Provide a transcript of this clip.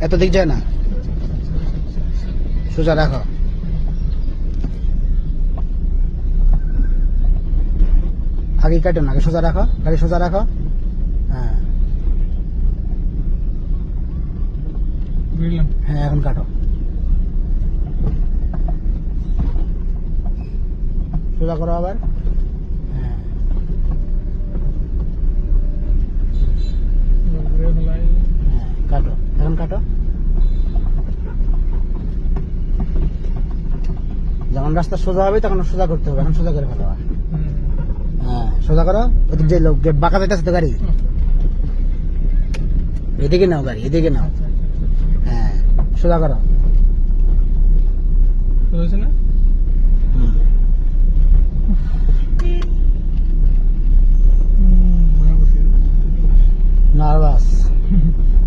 এত দিক যায় না, সোজা রাখো। আগে কাটো না, আগে সোজা রাখো, গাড়ি সোজা রাখো। হ্যাঁ হ্যাঁ, এখন কাটো, সোজা করো আবার। হ্যাঁ হ্যাঁ, কাটো, এখন কাটো। যখন রাস্তা সোজা হবে তখন সোজা করতে হবে, এখন সোজা করে ফেলো। হ্যাঁ সোজা করো। ওদিক যে লোক বাঁকা যাইতেছে তো গাড়ি, এদিকে নাও গাড়ি, এদিকে নাও। হ্যাঁ সোজা করো। নার্ভাস।